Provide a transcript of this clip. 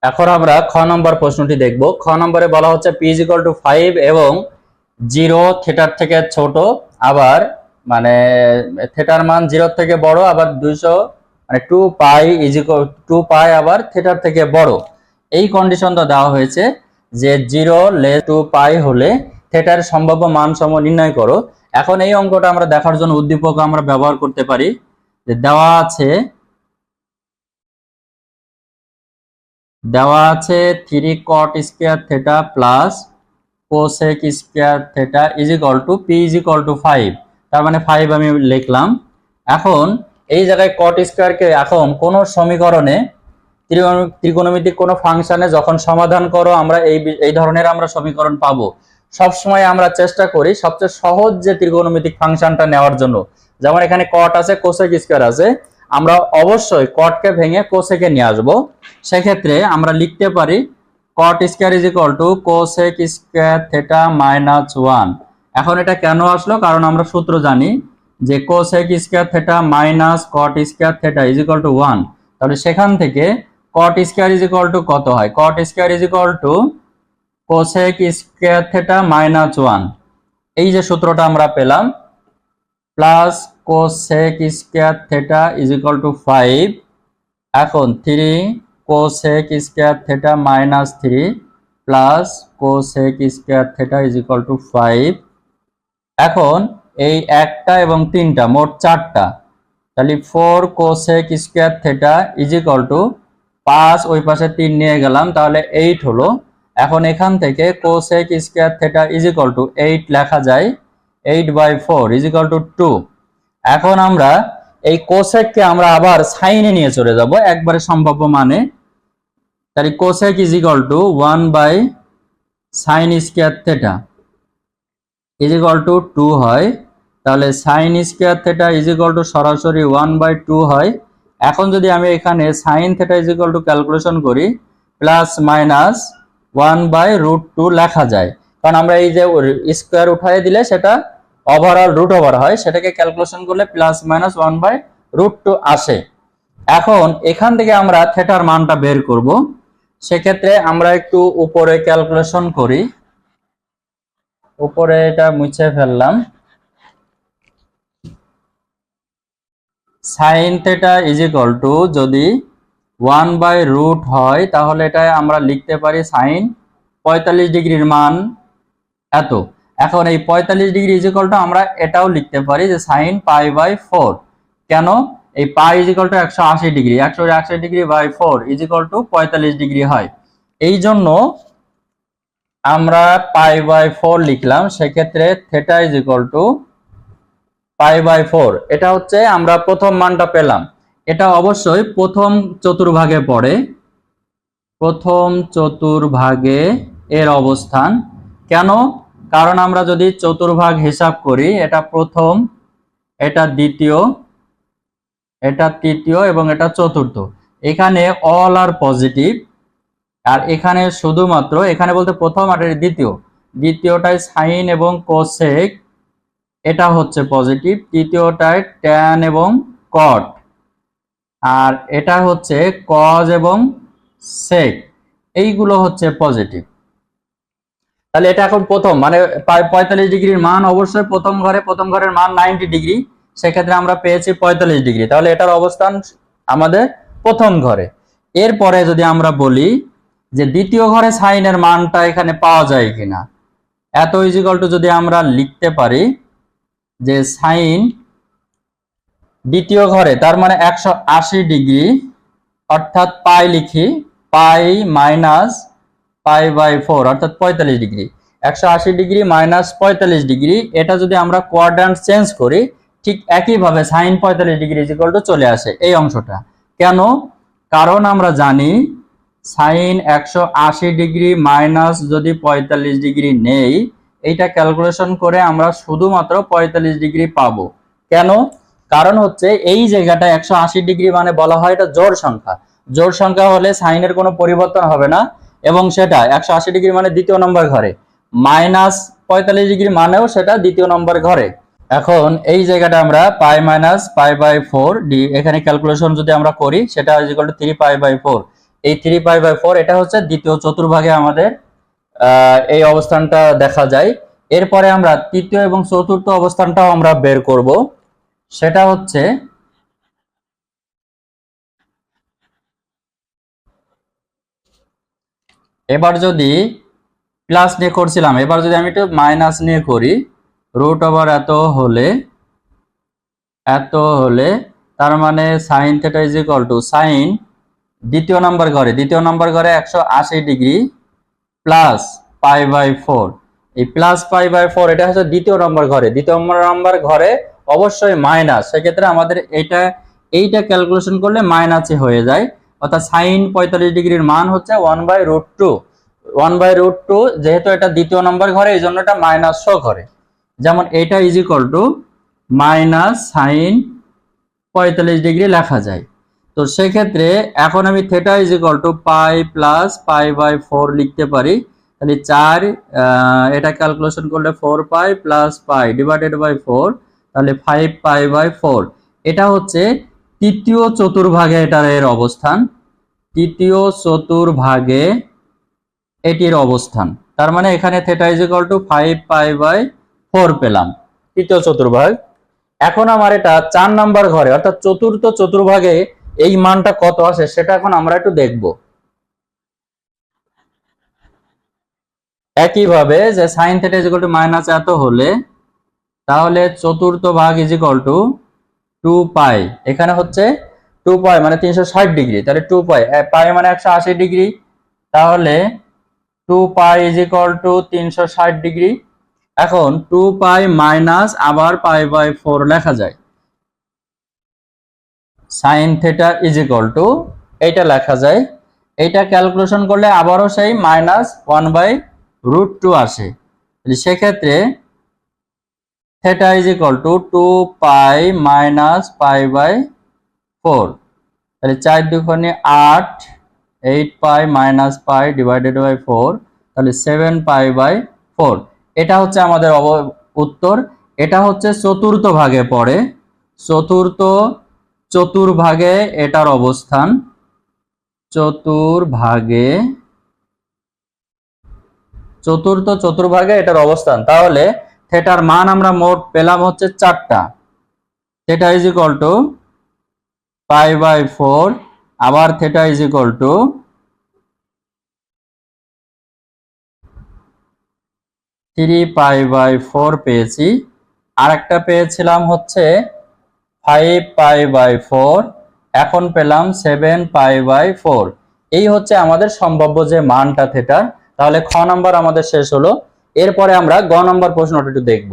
এখন আমরা খ নম্বর প্রশ্নটি দেখব। খ নম্বরে বলা হচ্ছে পি ইজ ইকুয়াল টু 5 এবং 0 থিটার থেকে ছোট, আবার মানে থিটার মান 0 থেকে বড়, আবার 200 মানে 2 পাই ইজ ইকুয়াল 2 পাই আবার থিটার থেকে বড়। এই কন্ডিশনটা দেওয়া হয়েছে যে 0 লেস 2 পাই হলে থিটার সম্ভাব্য মান সমূহ নির্ণয় করো। এখন এই অঙ্কটা আমরা দেখার জন্য উদ্দীপক আমরা ব্যবহার করতে পারি। যে দেওয়া আছে 3 cot square theta plus cosec square theta is equal two P is equal two 5। তার মানে 5 আমি লিখলাম। এখন এই জায়গায় cot স্কয়ারকে এখন কোন সমীকরণে ত্রিকোণমিতিক কোন ফাংশনে যখন সমাধান করো আমরা এই ধরনের আমরা সমীকরণ পাবো। সব সময় আমরা চেষ্টা করি সবচেয়ে সহজ যে ত্রিকোণমিতিক ফাংশনটা নেওয়ার জন্য। যেমন এখানে cot আছে, কোসেক স্কয়ার আছে, আমরা অবশ্যই cotকে ভেঙে কোসেকে নিয়ে আসব। সেক্ষেত্রে আমরা লিখতে পারি cot square is equal two cosec square theta minus 1। এখন এটা কেন আসলো? কারণ আমরা সূত্র জানি যে cosec square theta minus cot square theta is equal two 1। তাহলে সেখান থেকে cot square is equal two কত হয়? cot square is equal two cosec square theta minus 1। এই যে সূত্রটা আমরা পেলাম, plus cosec square theta is equal two 5। এখন 3 cosec square theta minus 3 plus cosec square theta is equal two 5। এখন এই একটা এবং তিনটা মোট 4টা, তাহলে 4 cosec square theta is equal two 5, ওই পাশে 3 নিয়ে গেলাম, তাহলে 8 হলো। এখন এখান থেকে cosec square theta is equal two 8 লেখা যায় 8/4 ইজ ইকুয়াল টু 2। এখন আমরা এই কোসেককে আমরা আবার সাইনে নিয়ে চলে যাব একবারে সম্ভাব্য মানে। তাহলে cosec is equal two 1/sin square theta is equal two 2 হয়। তাহলে sin square theta is equal two সরাসরি 1/2 হয়। এখন যদি আমি এখানে sin theta is equal two calculation করি, প্লাস মাইনাস 1/√2 লেখা যায়। কারণ আমরা এই যে স্কয়ার উঠাই দিলে সেটা ওভারঅল রুট ওভার হয়, সেটাকে ক্যালকুলেশন করলে প্লাস মাইনাস 1/√2 আসে। এখন এখান থেকে আমরা থিটার মানটা বের করব। সেক্ষেত্রে আমরা একটু উপরে ক্যালকুলেশন করি। উপরে এটা মুছে ফেললাম। Sign theta is equal two যদি 1/√, হয় তাহলে এটা আমরা লিখতে পারি সাইন 45 ডিগ্রির মান এত। এখন এই 45 ডিগ্রি ইজ ইকুয়াল টু আমরা এটাও লিখতে পারি যে সাইন π/4। কেন? এই pi is equal to 180 degree, 180 degree by 4 is equal to 45 degree হয়। এই জন্য আমরা π/4 লিখলাম। সেক্ষেত্রে থিটা ইজ ইকুয়াল টু π/4। এটা হচ্ছে আমরা প্রথম মানটা পেলাম। এটা অবশ্যই প্রথম চতুর্ভাগে পড়ে, প্রথম চতুর্ভাগে এর অবস্থান। কেন? কারণ আমরা যদি চতুর্ভাগ হিসাব করি, এটা প্রথম, এটা দ্বিতীয়, এটা তৃতীয় এবং এটা চতুর্থ। এখানে অল আর পজিটিভ, আর এখানে শুধুমাত্র, এখানে বলতে প্রথম আর দ্বিতীয়, দ্বিতীয়টায় সাইন এবং কোসেক এটা হচ্ছে পজিটিভ, তৃতীয়টায় ট্যান এবং কট, আর এটা হচ্ছে কজ এবং সেক, এইগুলো হচ্ছে পজিটিভ। তাহলে এটা এখন প্রথম মানে 45 ডিগ্রির মান অবশ্যই প্রথম ঘরে, প্রথম ঘরের মান 90 ডিগ্রি, সেক্ষেত্রে আমরা পেয়েছি 45 ডিগ্রি। তাহলে এটার অবস্থান আমাদের প্রথম ঘরে। এরপরে যদি আমরা বলি যে দ্বিতীয় ঘরে সাইনের মানটা এখানে পাওয়া যায় কিনা, এত ইজ ইকুয়াল টু যদি আমরা লিখতে পারি যে সাইন দ্বিতীয় ঘরে, তার মানে 180 ডিগ্রি, অর্থাৎ পাই লিখি, পাই মাইনাস π/4 অর্থাৎ 45 ডিগ্রি, 180 ডিগ্রি মাইনাস 45 ডিগ্রি। এটা যদি আমরা কোয়াড্র্যান্ট চেঞ্জ করি, ঠিক একইভাবে sine 45 degree is equal to চলে আসে এই অংশটা। কেন? কারণ আমরা জানি সাইন 180 ডিগ্রি মাইনাস যদি 45 ডিগ্রি নেই, এইটা ক্যালকুলেশন করে আমরা শুধুমাত্র 45 ডিগ্রি পাবো। কেন? কারণ হচ্ছে এই জায়গাটা 180 ডিগ্রি মানে বলা হয় এটা জোড় সংখ্যা। জোড় সংখ্যা হলে সাইনের কোনো পরিবর্তন হবে না, এবং সেটা 180 ডিগ্রি মানে দ্বিতীয় নম্বর ঘরে, মাইনাস 45 ডিগ্রি মানেও সেটা দ্বিতীয় নম্বর ঘরে। এখন এই জায়গাটা আমরা পাই মাইনাস π/4 এখানে ক্যালকুলেশন যদি আমরা করি, সেটা ইজ ইকুয়াল টু 3 π/4। এই 3π/4 এটা হচ্ছে দ্বিতীয় চতুর্ভাগে আমাদের এই অবস্থানটা দেখা যায়। এরপরে আমরা তৃতীয় এবং চতুর্থ অবস্থানটাও আমরা বের করব। সেটা হচ্ছে এবার যদি প্লাস নিয়ে করছিলাম, এবার যদি আমি একটু মাইনাস নিয়ে করি, √ওভার এত হলে তার মানে sine theta is equal to sine দ্বিতীয় নাম্বার ঘরে 180 ডিগ্রি প্লাস π/4। এই প্লাস π/4 এটা হচ্ছে দ্বিতীয় নাম্বার ঘরে অবশ্যই মাইনাস, সেক্ষেত্রে আমাদের এইটা ক্যালকুলেশন করলে মাইনাসই হয়ে যায়। অর্থাৎ সাইন 45 ডিগ্রির মান হচ্ছে 1/√2। 1/√2 যেহেতু এটা দ্বিতীয় নাম্বার ঘরে এই জন্য এটা মাইনাস শো করে। যেমন এটা is equal to minus sine 45 degree লেখা যায়। তো সেক্ষেত্রে এখন আমি theta is equal to pi plus π/4 লিখতে পারি। তাহলে 4 এটা ক্যালকুলেশন করলে 4π প্লাস পাই ডিভাইডেড বাই 4, তাহলে 5π/4। এটা হচ্ছে তৃতীয় চতুর্ভাগে এর অবস্থান। তৃতীয় চতুর্ভাগে এটির অবস্থান, তার মানে এখানে থিটা ইজ ইকুয়াল টু 5π/4 পেলাম তৃতীয় চতুর্ভাগ। এখন আমার এটা 4 নাম্বার ঘরে অর্থাৎ চতুর্থ চতুর্ভাগে এই মানটা কত আসে সেটা এখন আমরা একটু দেখব। একইভাবে যে sign theta is equal to minus এত হলে তাহলে চতুর্থ ভাগ ইজ ইকুয়াল টু 2π। এখানে হচ্ছে 2π মানে 360 ডিগ্রি, তাহলে 2π পাই মানে 180 ডিগ্রি, তাহলে 2π ইজ ইকুয়াল টু 360 ডিগ্রি। এখন 2π মাইনাস আবার π/4 লেখা যায়। Sign theta is equal two এইটা লেখা যায়। এইটা ক্যালকুলেশন করলে আবারও সেই মাইনাস 1/√2 আসে। সেক্ষেত্রে theta is equal to 2π minus π/4, তাহলে 4 দুগুণে 8, 8π মাইনাস π ডিভাইডেড বাই 4, তাহলে 7π/4। এটা হচ্ছে আমাদের উত্তর। এটা হচ্ছে চতুর্থ ভাগে পড়ে। চতুর্থ চতুর্ভাগে এটার অবস্থান। চতুর্থ চতুর্ভাগে এটার অবস্থান। তাহলে থিটার মান আমরা মোট পেলাম হচ্ছে 4টা। থিটা ইজ ইকুয়াল টু π/4, আবার থিটা ইজ ইকুয়াল টু 3π/4 পেয়েছি। আর একটা পেয়েছিলাম হচ্ছে 5π/4, এখন পেলাম 7π/4। এই হচ্ছে আমাদের সম্ভাব্য যে মানটা থিটার। তাহলে খ নাম্বার আমাদের শেষ হলো। এরপরে আমরা গ নাম্বার প্রশ্নটা একটু দেখব।